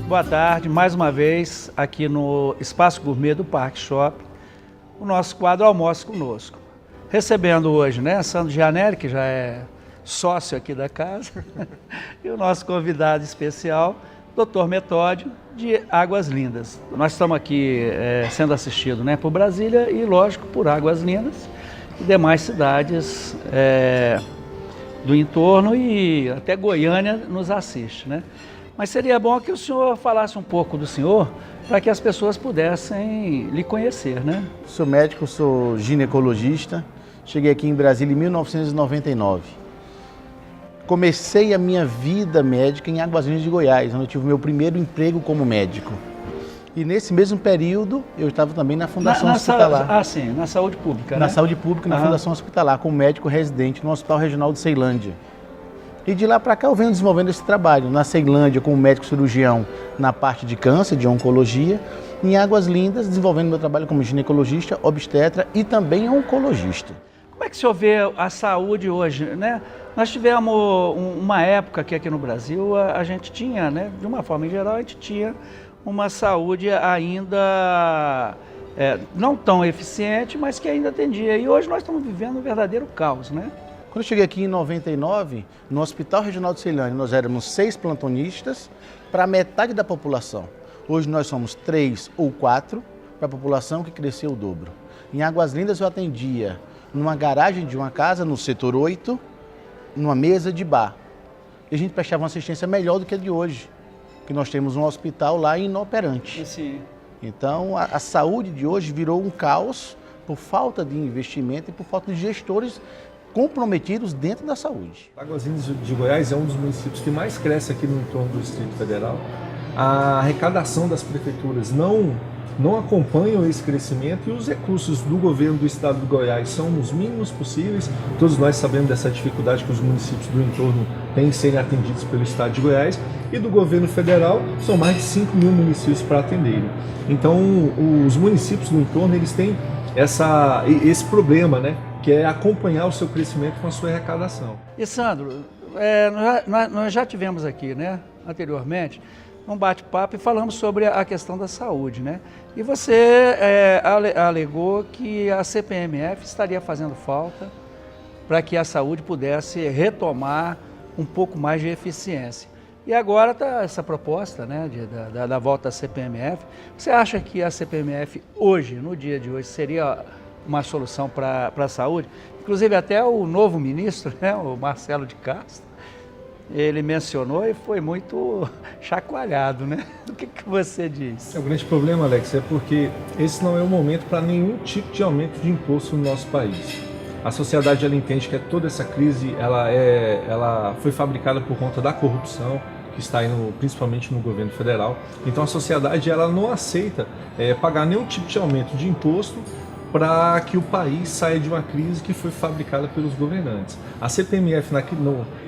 Boa tarde, mais uma vez aqui no Espaço Gourmet do Parque Shopping, o nosso quadro Almoce Conosco. Recebendo hoje, né, Sandro Gianelli, que já é sócio aqui da casa, e o nosso convidado especial, Dr. Metódio, de Águas Lindas. Nós estamos aqui sendo assistidos, né, por Brasília e, lógico, por Águas Lindas e demais cidades do entorno, e até Goiânia nos assiste, né? Mas seria bom que o senhor falasse um pouco do senhor, para que as pessoas pudessem lhe conhecer, né? Sou médico, sou ginecologista, cheguei aqui em Brasília em 1999. Comecei a minha vida médica em Águas Lindas de Goiás, onde eu tive o meu primeiro emprego como médico. E nesse mesmo período, eu estava também na Fundação Hospitalar. Sim, na saúde pública, Na né? saúde pública, na Fundação Hospitalar, como médico residente no Hospital Regional de Ceilândia. E de lá para cá eu venho desenvolvendo esse trabalho. Na Ceilândia, como médico cirurgião na parte de câncer, de oncologia. Em Águas Lindas, desenvolvendo meu trabalho como ginecologista, obstetra e também oncologista. Como é que o senhor vê a saúde hoje, né? Nós tivemos uma época que aqui no Brasil a gente tinha, né, de uma forma em geral, a gente tinha uma saúde ainda não tão eficiente, mas que ainda atendia. E hoje nós estamos vivendo um verdadeiro caos, né? Quando eu cheguei aqui em 99, no Hospital Regional de Ceilândia, nós éramos 6 plantonistas para metade da população. Hoje nós somos 3 ou 4 para a população, que cresceu o dobro. Em Águas Lindas eu atendia numa garagem de uma casa, no setor 8, numa mesa de bar. E a gente prestava uma assistência melhor do que a de hoje, que nós temos um hospital lá inoperante. Sim. Então a saúde de hoje virou um caos por falta de investimento e por falta de gestores comprometidos dentro da saúde. Águas Lindas de Goiás é um dos municípios que mais cresce aqui no entorno do Distrito Federal. A arrecadação das prefeituras não acompanham esse crescimento e os recursos do governo do estado de Goiás são os mínimos possíveis. Todos nós sabemos dessa dificuldade que os municípios do entorno têm em serem atendidos pelo estado de Goiás, e do governo federal são mais de 5 mil municípios para atenderem. Então os municípios do entorno eles têm esse problema, né, que é acompanhar o seu crescimento com a sua arrecadação. E Sandro, nós já tivemos aqui, né, anteriormente, um bate-papo e falamos sobre a questão da saúde, né? E você alegou que a CPMF estaria fazendo falta para que a saúde pudesse retomar um pouco mais de eficiência. E agora está essa proposta, né, da volta à CPMF. Você acha que a CPMF hoje, no dia de hoje, seria uma solução para a saúde? Inclusive até o novo ministro, né, o Marcelo de Castro, ele mencionou e foi muito chacoalhado, né? O que você diz? O grande problema, Alex, é porque esse não é o momento para nenhum tipo de aumento de imposto no nosso país. A sociedade ela entende que toda essa crise ela foi fabricada por conta da corrupção que está aí principalmente no governo federal. Então a sociedade ela não aceita pagar nenhum tipo de aumento de imposto para que o país saia de uma crise que foi fabricada pelos governantes. A CPMF,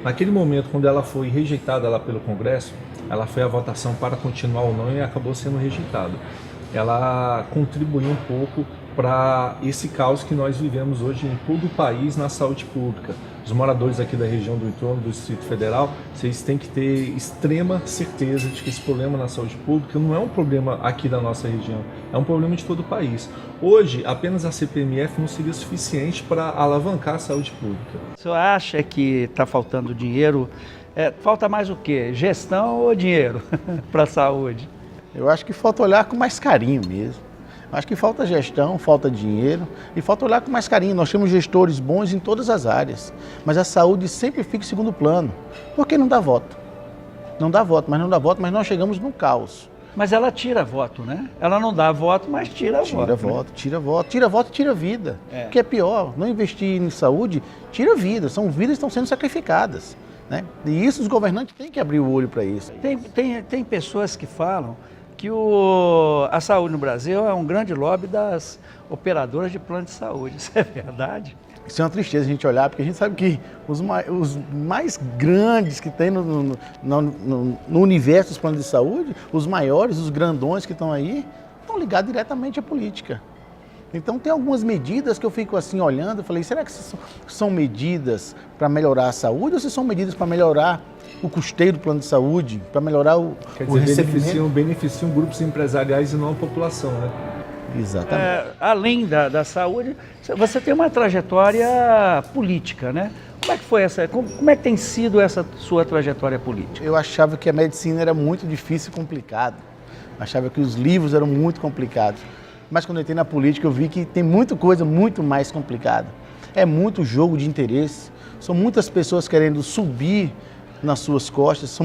naquele momento, quando ela foi rejeitada lá pelo Congresso, ela foi à votação para continuar ou não e acabou sendo rejeitada. Ela contribuiu um pouco para esse caos que nós vivemos hoje em todo o país na saúde pública. Os moradores aqui da região do entorno do Distrito Federal, vocês têm que ter extrema certeza de que esse problema na saúde pública não é um problema aqui da nossa região, é um problema de todo o país. Hoje, apenas a CPMF não seria suficiente para alavancar a saúde pública. O senhor acha que está faltando dinheiro? Falta mais o quê? Gestão ou dinheiro para a saúde? Eu acho que falta olhar com mais carinho mesmo. Acho que falta gestão, falta dinheiro e falta olhar com mais carinho. Nós temos gestores bons em todas as áreas, mas a saúde sempre fica em segundo plano, porque não dá voto. Não dá voto, mas nós chegamos num caos. Mas ela tira voto, né? Ela não dá voto, mas tira voto. Tira voto e tira vida. O que é pior, não investir em saúde, tira vida. São vidas que estão sendo sacrificadas, né? E isso os governantes têm que abrir o olho para isso. Tem pessoas que falam que a saúde no Brasil é um grande lobby das operadoras de plano de saúde. Isso é verdade? Isso é uma tristeza a gente olhar, porque a gente sabe que os mais grandes que tem no universo dos planos de saúde, os maiores, os grandões que estão aí, estão ligados diretamente à política. Então tem algumas medidas que eu fico assim olhando, eu falei, será que são medidas para melhorar a saúde ou se são medidas para melhorar o custeio do plano de saúde, para melhorar o recebimento? Beneficiam grupos empresariais e não a população, né? Exatamente. Além da saúde, você tem uma trajetória política, né? Como é que foi como é que tem sido essa sua trajetória política? Eu achava que a medicina era muito difícil e complicado. Achava que os livros eram muito complicados. Mas quando eu entrei na política eu vi que tem muita coisa muito mais complicada. É muito jogo de interesse. São muitas pessoas querendo subir nas suas costas.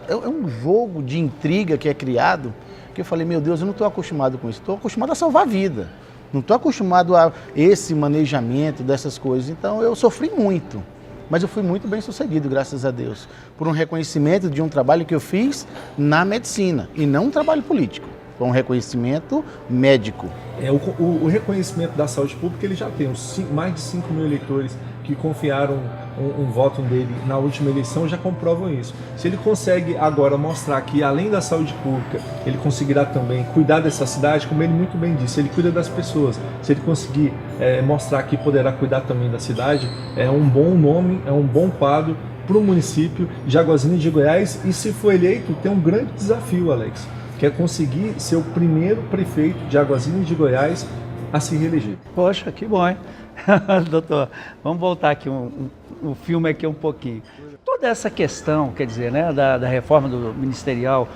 É um jogo de intriga que é criado que eu falei, meu Deus, eu não estou acostumado com isso. Estou acostumado a salvar a vida. Não estou acostumado a esse manejamento dessas coisas. Então eu sofri muito. Mas eu fui muito bem sucedido, graças a Deus, por um reconhecimento de um trabalho que eu fiz na medicina e não um trabalho político. Foi um reconhecimento médico. O reconhecimento da saúde pública ele já tem mais de 5 mil eleitores que confiaram um voto nele na última eleição já comprovam isso. Se ele consegue agora mostrar que além da saúde pública ele conseguirá também cuidar dessa cidade, como ele muito bem disse, ele cuida das pessoas. Se ele conseguir mostrar que poderá cuidar também da cidade, é um bom nome, é um bom quadro para o município de Jaguazina de Goiás. E se for eleito, tem um grande desafio, Alex, que é conseguir ser o primeiro prefeito de Jaguazina de Goiás a se reeleger. Poxa, que bom, hein? Doutor, vamos voltar aqui o filme aqui um pouquinho. Toda essa questão, quer dizer, né, da reforma do ministerial,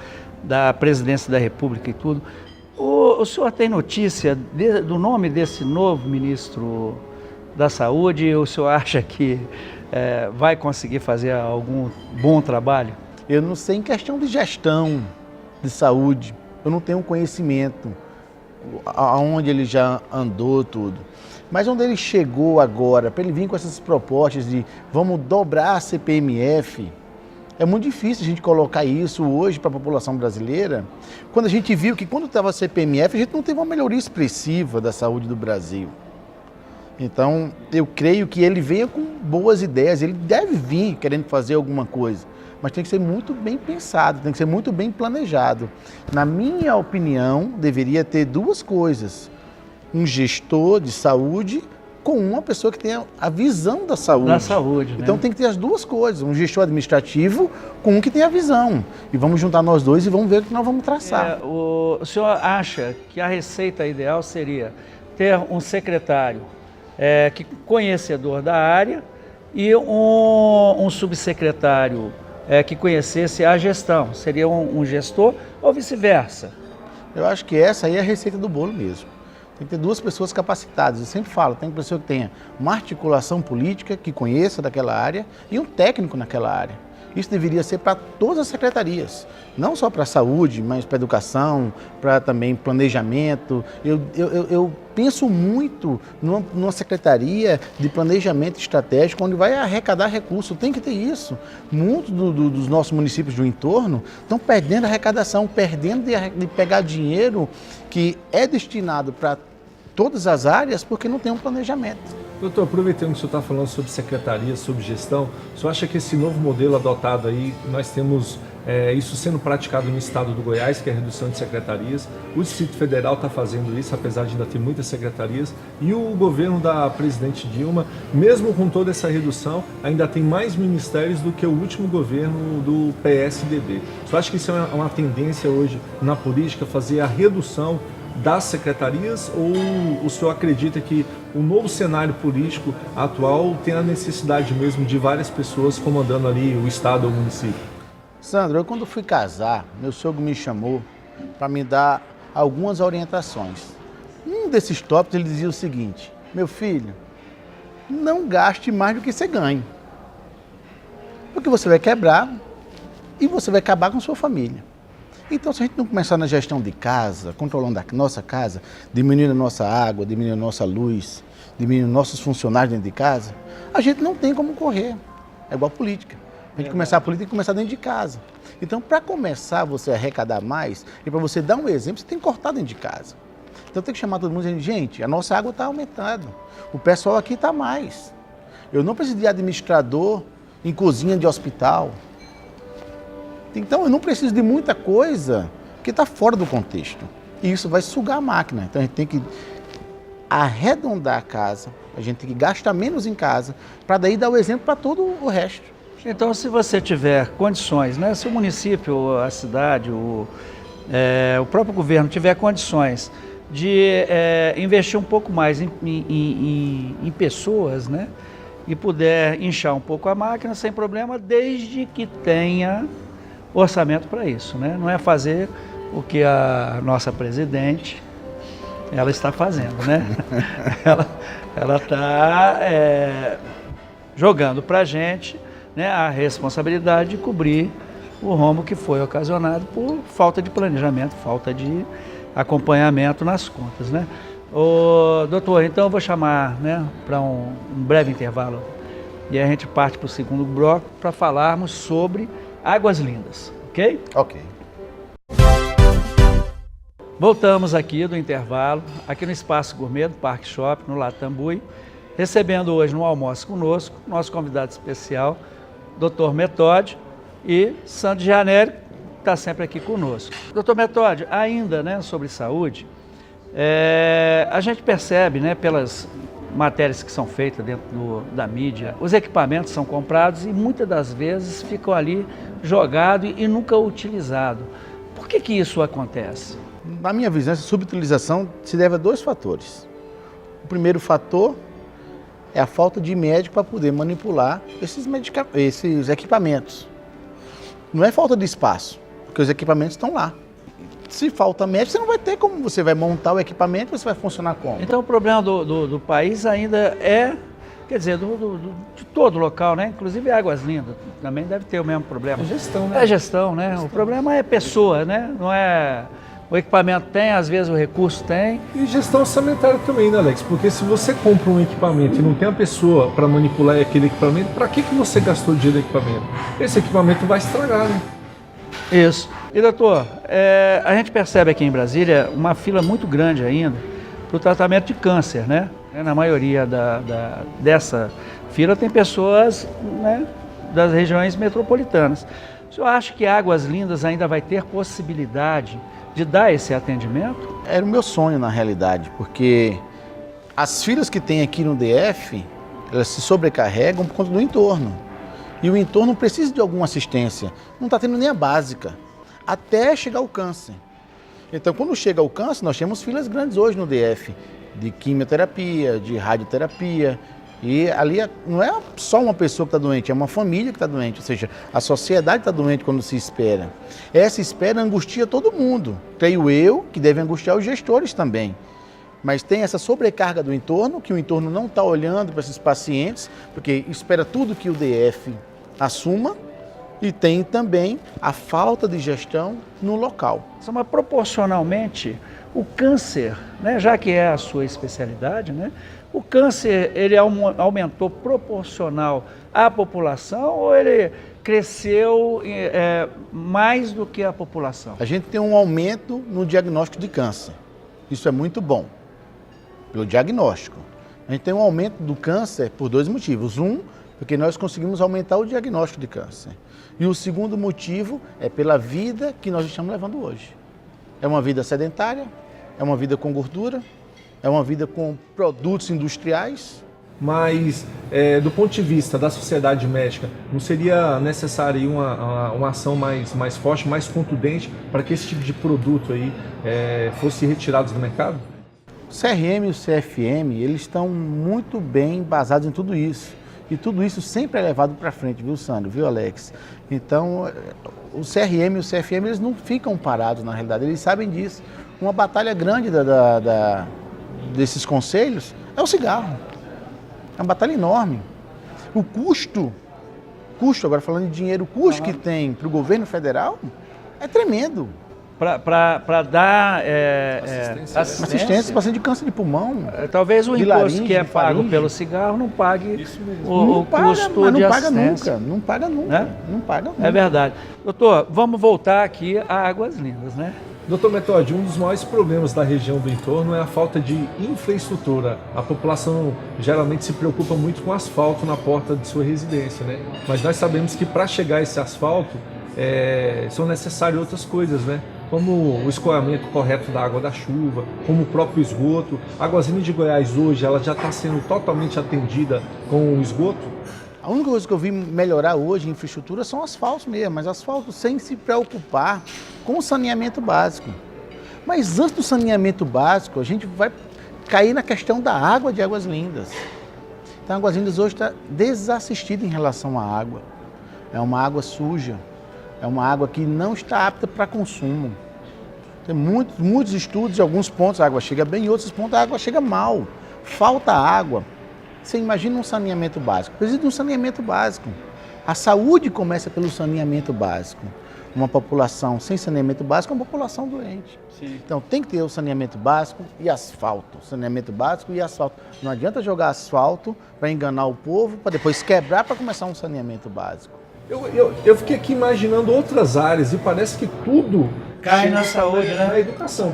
da presidência da República e tudo, o senhor tem notícia do nome desse novo ministro da Saúde? O senhor acha que vai conseguir fazer algum bom trabalho? Eu não sei em questão de gestão de saúde, eu não tenho conhecimento aonde ele já andou tudo. Mas onde ele chegou agora, para ele vir com essas propostas de vamos dobrar a CPMF, é muito difícil a gente colocar isso hoje para a população brasileira, quando a gente viu que quando estava a CPMF, a gente não teve uma melhoria expressiva da saúde do Brasil. Então, eu creio que ele venha com boas ideias, ele deve vir querendo fazer alguma coisa, mas tem que ser muito bem pensado, tem que ser muito bem planejado. Na minha opinião, deveria ter duas coisas. Um gestor de saúde com uma pessoa que tenha a visão da saúde. Da saúde, né? Então tem que ter as duas coisas, um gestor administrativo com um que tenha a visão. E vamos juntar nós dois e vamos ver o que nós vamos traçar. O senhor acha que a receita ideal seria ter um secretário conhecedor da área e um subsecretário que conhecesse a gestão? Seria um gestor ou vice-versa? Eu acho que essa aí é a receita do bolo mesmo. Tem que ter duas pessoas capacitadas. Eu sempre falo, tem uma pessoa que tenha uma articulação política, que conheça daquela área, e um técnico naquela área. Isso deveria ser para todas as secretarias, não só para a saúde, mas para a educação, para também planejamento. Eu penso muito numa secretaria de planejamento estratégico, onde vai arrecadar recursos, tem que ter isso. Muitos dos nossos municípios do entorno estão perdendo arrecadação, perdendo de pegar dinheiro que é destinado para todas as áreas, porque não tem um planejamento. Doutor, aproveitando que o senhor está falando sobre secretaria, sobre gestão, o senhor acha que esse novo modelo adotado aí, nós temos isso sendo praticado no estado do Goiás, que é a redução de secretarias, o Distrito Federal está fazendo isso, apesar de ainda ter muitas secretarias, e o governo da presidente Dilma, mesmo com toda essa redução, ainda tem mais ministérios do que o último governo do PSDB. O senhor acha que isso é uma tendência hoje na política, fazer a redução das secretarias, ou o senhor acredita que o novo cenário político atual tem a necessidade mesmo de várias pessoas comandando ali o estado ou o município? Sandro, eu quando fui casar, meu sogro me chamou para me dar algumas orientações. Um desses tópicos ele dizia o seguinte: meu filho, não gaste mais do que você ganha, porque você vai quebrar e você vai acabar com a sua família. Então, se a gente não começar na gestão de casa, controlando a nossa casa, diminuindo a nossa água, diminuindo a nossa luz, diminuindo nossos funcionários dentro de casa, a gente não tem como correr. É igual a política. A gente começar a política tem que começar dentro de casa. Então, para começar você a arrecadar mais, e para você dar um exemplo, você tem que cortar dentro de casa. Então, tem que chamar todo mundo e dizer, gente, a nossa água está aumentando, o pessoal aqui está mais. Eu não preciso de administrador em cozinha de hospital. Então, eu não preciso de muita coisa que está fora do contexto. E isso vai sugar a máquina. Então, a gente tem que arredondar a casa, a gente tem que gastar menos em casa, para daí dar o exemplo para todo o resto. Então, se você tiver condições, né, se o município, a cidade, o próprio governo tiver condições de investir um pouco mais em pessoas, né, e puder inchar um pouco a máquina sem problema, desde que tenha orçamento para isso, né? Não é fazer o que a nossa presidente ela está fazendo, né? ela está jogando para a gente, né, a responsabilidade de cobrir o rombo que foi ocasionado por falta de planejamento, falta de acompanhamento nas contas, né? Doutor, então eu vou chamar, né, para um breve intervalo e a gente parte para o segundo bloco para falarmos sobre Águas Lindas, ok? Ok. Voltamos aqui do intervalo, aqui no Espaço Gourmet do Parque Shopping, no Latam Bui, recebendo hoje no almoço conosco, nosso convidado especial, Dr. Metódio e Sandro Gianelli, que está sempre aqui conosco. Dr. Metódio, ainda, né, sobre saúde, a gente percebe, né, pelas matérias que são feitas dentro da mídia, os equipamentos são comprados e muitas das vezes ficam ali jogados e nunca utilizados. Por que isso acontece? Na minha visão, essa subutilização se deve a dois fatores. O primeiro fator é a falta de médico para poder manipular esses equipamentos. Não é falta de espaço, porque os equipamentos estão lá. Se falta médico, você não vai ter como você vai montar o equipamento, você vai funcionar como? Então o problema do país ainda quer dizer, de todo local, né? Inclusive Águas Lindas também deve ter o mesmo problema. É gestão, né? É gestão, né? O problema é pessoa, né? Não é... O equipamento tem, às vezes o recurso tem. E gestão orçamentária também, né, Alex? Porque se você compra um equipamento e não tem a pessoa para manipular aquele equipamento, para que você gastou dinheiro no equipamento? Esse equipamento vai estragar, né? Isso. E doutor, a gente percebe aqui em Brasília uma fila muito grande ainda para o tratamento de câncer, né? Na maioria dessa fila tem pessoas, né, das regiões metropolitanas. O senhor acha que Águas Lindas ainda vai ter possibilidade de dar esse atendimento? Era o meu sonho, na realidade, porque as filas que tem aqui no DF, elas se sobrecarregam por conta do entorno. E o entorno precisa de alguma assistência. Não está tendo nem a básica, até chegar o câncer. Então, quando chega o câncer, nós temos filas grandes hoje no DF, de quimioterapia, de radioterapia. E ali não é só uma pessoa que está doente, é uma família que está doente, ou seja, a sociedade está doente quando se espera. Essa espera angustia todo mundo, creio eu, que deve angustiar os gestores também. Mas tem essa sobrecarga do entorno, que o entorno não está olhando para esses pacientes, porque espera tudo que o DF assuma, e tem também a falta de gestão no local. Mas proporcionalmente, o câncer, né, já que é a sua especialidade, né, o câncer ele aumentou proporcional à população ou ele cresceu mais do que a população? A gente tem um aumento no diagnóstico de câncer. Isso é muito bom, pelo diagnóstico. A gente tem um aumento do câncer por dois motivos. Um, porque nós conseguimos aumentar o diagnóstico de câncer. E o segundo motivo é pela vida que nós estamos levando hoje. É uma vida sedentária, é uma vida com gordura, é uma vida com produtos industriais. Mas, do ponto de vista da sociedade médica, não seria necessário uma ação mais forte, mais contundente, para que esse tipo de produto aí fosse retirado do mercado? O CRM e o CFM, eles estão muito bem basados em tudo isso. E tudo isso sempre é levado para frente, viu, Sandro, viu, Alex? Então, o CRM e o CFM, eles não ficam parados, na realidade, eles sabem disso. Uma batalha grande desses conselhos é o cigarro. É uma batalha enorme. O custo, agora falando de dinheiro, o custo que tem para o governo federal é tremendo. Para dar Assistência para paciente de câncer de pulmão. Talvez o de imposto laringe, que é de pago faringe. pelo cigarro não pague Não paga, custo mas de não paga assistência. nunca, não paga nunca, Né? não paga nunca. É verdade. Doutor, vamos voltar aqui a Águas Lindas, né? Doutor Metódio, um dos maiores problemas da região do entorno é a falta de infraestrutura. A população geralmente se preocupa muito com asfalto na porta de sua residência, né? Mas nós sabemos que para chegar a esse asfalto são necessárias outras coisas, né? como o escoamento correto da água da chuva, como o próprio esgoto. A Águas Lindas de Goiás hoje ela já está sendo totalmente atendida com o esgoto? A única coisa que eu vi melhorar hoje em infraestrutura são asfaltos mesmo, mas asfaltos sem se preocupar com o saneamento básico. Mas antes do saneamento básico, a gente vai cair na questão da água de Águas Lindas. Então, Águas Lindas hoje está desassistida em relação à água. É uma água suja, é uma água que não está apta para consumo. Tem muitos estudos, em alguns pontos a água chega bem, em outros pontos a água chega mal. Falta água. Você imagina um saneamento básico. Precisa de um saneamento básico. A saúde começa pelo saneamento básico. Uma população sem saneamento básico é uma população doente. Sim. Então tem que ter o saneamento básico e asfalto. Saneamento básico e asfalto. Não adianta jogar asfalto para enganar o povo, para depois quebrar para começar um saneamento básico. Eu fiquei aqui imaginando outras áreas e parece que tudo Cai na saúde, né? Na educação,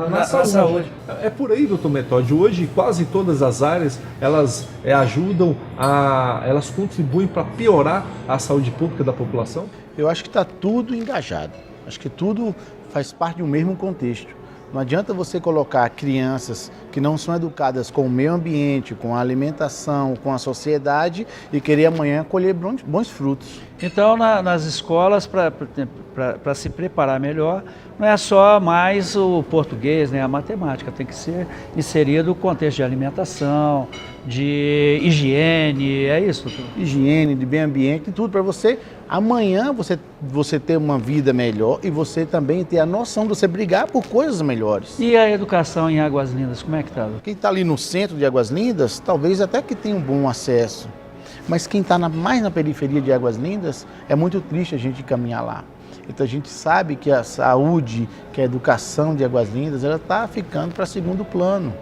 Na saúde. É por aí, doutor Metódio. Hoje, quase todas as áreas, elas elas contribuem para piorar a saúde pública da população? Eu acho que está tudo engajado. Acho que tudo faz parte de um mesmo contexto. Não adianta você colocar crianças que não são educadas com o meio ambiente, com a alimentação, com a sociedade e querer amanhã colher bons frutos. Então, nas escolas, para se preparar melhor, não é só mais o português, né? A matemática tem que ser inserido o contexto de alimentação, de higiene, é isso? Higiene, de meio ambiente, tudo para você amanhã você ter uma vida melhor e você também ter a noção de você brigar por coisas melhores. E a educação em Águas Lindas, como é que está? Quem está ali no centro de Águas Lindas, talvez até que tenha um bom acesso. Mas quem está mais na periferia de Águas Lindas, é muito triste a gente caminhar lá. Então a gente sabe que a saúde, que a educação de Águas Lindas, ela está ficando para segundo plano.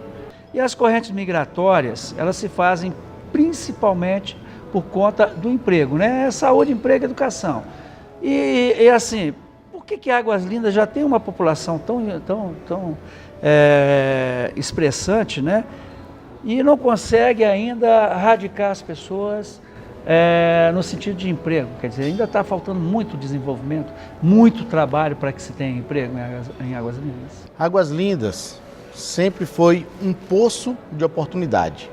E as correntes migratórias, elas se fazem principalmente por conta do emprego, né? Saúde, emprego e educação. E assim, por que Águas Lindas já tem uma população tão expressante, né? E não consegue ainda radicar as pessoas no sentido de emprego? Quer dizer, ainda está faltando muito desenvolvimento, muito trabalho para que se tenha emprego em Águas Lindas. Águas Lindas sempre foi um poço de oportunidade,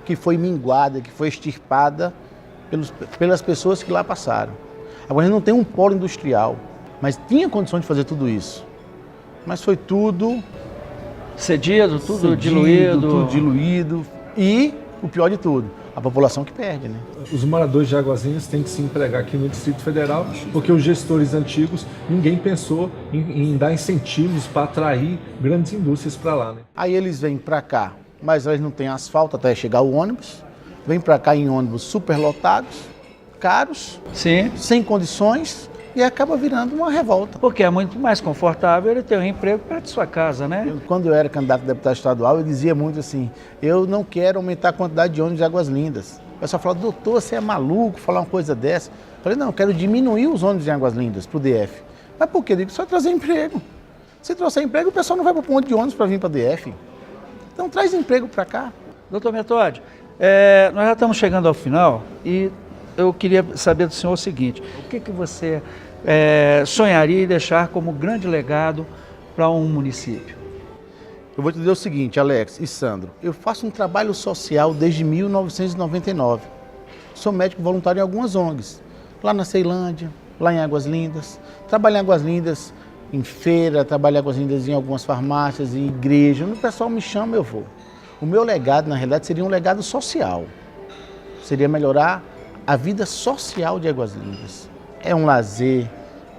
que foi minguada, que foi extirpada pelas pessoas que lá passaram. Agora, a gente não tem um polo industrial, mas tinha condições de fazer tudo isso. Mas foi tudo cedido, tudo diluído. Tudo diluído. E, o pior de tudo, a população que perde, né? Os moradores de Águas Lindas têm que se empregar aqui no Distrito Federal, porque os gestores antigos, ninguém pensou em dar incentivos para atrair grandes indústrias para lá, né? Aí eles vêm para cá, mas eles não têm asfalto até chegar o ônibus. Vêm para cá em ônibus superlotados, caros, sim, sem condições, e acaba virando uma revolta. Porque é muito mais confortável ele ter um emprego perto de sua casa, né? Quando eu era candidato a deputado estadual, eu dizia muito assim, eu não quero aumentar a quantidade de ônibus de Águas Lindas. O pessoal falava, doutor, você é maluco falar uma coisa dessa? Eu falei, não, eu quero diminuir os ônibus de Águas Lindas para o DF. Mas por quê? Eu digo, só trazer emprego. Se trouxer emprego, o pessoal não vai para o ponto de ônibus para vir para o DF. Então traz emprego para cá. Doutor Metódio, nós já estamos chegando ao final e eu queria saber do senhor o seguinte, o que você sonharia em deixar como grande legado para um município? Eu vou te dizer o seguinte, Alex e Sandro, eu faço um trabalho social desde 1999. Sou médico voluntário em algumas ONGs, lá na Ceilândia, lá em Águas Lindas. Trabalho em Águas Lindas em feira, trabalho em Águas Lindas em algumas farmácias, em igreja. Quando o pessoal me chama, eu vou. O meu legado, na realidade, seria um legado social. Seria melhorar a vida social de Águas Lindas. É um lazer,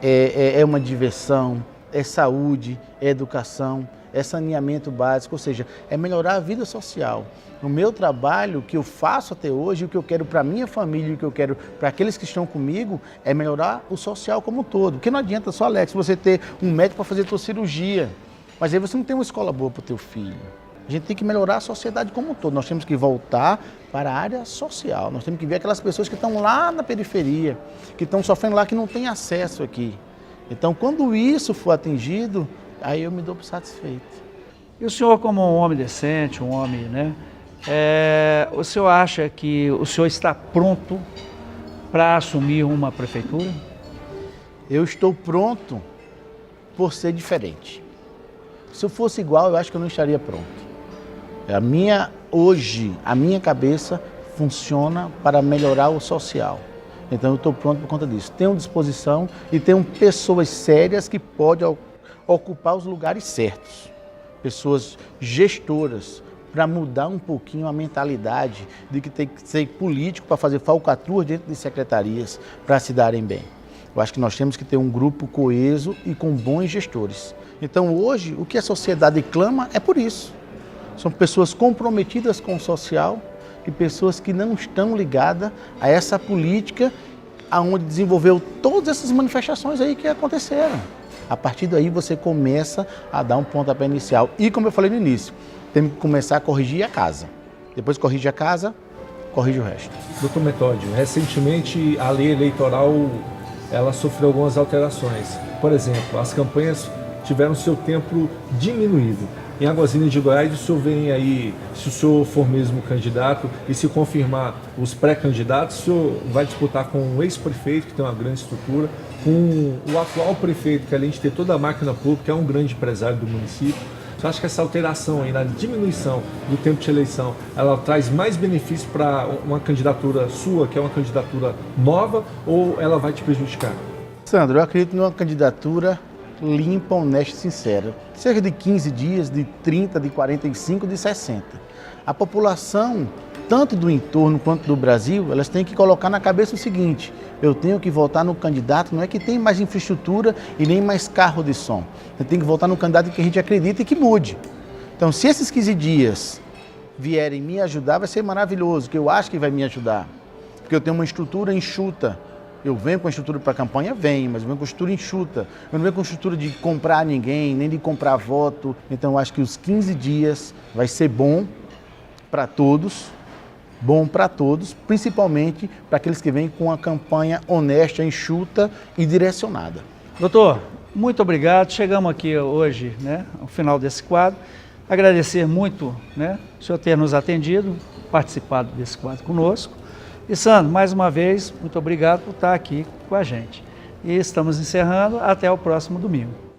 é uma diversão, é saúde, é educação, é saneamento básico, ou seja, é melhorar a vida social. No meu trabalho, o que eu faço até hoje, o que eu quero para a minha família, o que eu quero para aqueles que estão comigo, é melhorar o social como um todo. Porque não adianta só, Alex, você ter um médico para fazer a tua cirurgia, mas aí você não tem uma escola boa para o teu filho. A gente tem que melhorar a sociedade como um todo. Nós temos que voltar para a área social. Nós temos que ver aquelas pessoas que estão lá na periferia, que estão sofrendo lá, que não têm acesso aqui. Então, quando isso for atingido, aí eu me dou por satisfeito. E o senhor, como um homem decente, um homem, né? O senhor acha que o senhor está pronto para assumir uma prefeitura? Eu estou pronto por ser diferente. Se eu fosse igual, eu acho que eu não estaria pronto. Hoje, a minha cabeça funciona para melhorar o social. Então eu estou pronto por conta disso. Tenho disposição e tenho pessoas sérias que podem ocupar os lugares certos. Pessoas gestoras, para mudar um pouquinho a mentalidade de que tem que ser político para fazer falcatrua dentro de secretarias para se darem bem. Eu acho que nós temos que ter um grupo coeso e com bons gestores. Então hoje o que a sociedade clama é por isso. São pessoas comprometidas com o social e pessoas que não estão ligadas a essa política aonde desenvolveu todas essas manifestações aí que aconteceram. A partir daí você começa a dar um pontapé inicial. E como eu falei no início, tem que começar a corrigir a casa. Depois que corrige a casa, corrige o resto. Doutor Metódio, recentemente a lei eleitoral ela sofreu algumas alterações. Por exemplo, as campanhas tiveram seu tempo diminuído. Em Águazinha de Goiás, o senhor vem aí, se o senhor for mesmo candidato e se confirmar os pré-candidatos, o senhor vai disputar com o ex-prefeito, que tem uma grande estrutura, com o atual prefeito, que além de ter toda a máquina pública, é um grande empresário do município. Você acha que essa alteração aí na diminuição do tempo de eleição, ela traz mais benefício para uma candidatura sua, que é uma candidatura nova, ou ela vai te prejudicar? Sandro, eu acredito numa candidatura limpa, honesta e sincera. Cerca de 15 dias, de 30, de 45, de 60. A população, tanto do entorno quanto do Brasil, elas têm que colocar na cabeça o seguinte: eu tenho que votar no candidato, não é que tem mais infraestrutura e nem mais carro de som. Eu tenho que votar no candidato que a gente acredita e que mude. Então, se esses 15 dias vierem me ajudar, vai ser maravilhoso, que eu acho que vai me ajudar. Porque eu tenho uma estrutura enxuta. Eu venho com a estrutura para a campanha? Venho, mas eu venho com a estrutura enxuta. Eu não venho com a estrutura de comprar ninguém, nem de comprar voto. Então, eu acho que os 15 dias vai ser bom para todos, principalmente para aqueles que vêm com uma campanha honesta, enxuta e direcionada. Doutor, muito obrigado. Chegamos aqui hoje, né, ao final desse quadro. Agradecer muito, né, o senhor ter nos atendido, participado desse quadro conosco. E Sandro, mais uma vez, muito obrigado por estar aqui com a gente. E estamos encerrando, até o próximo domingo.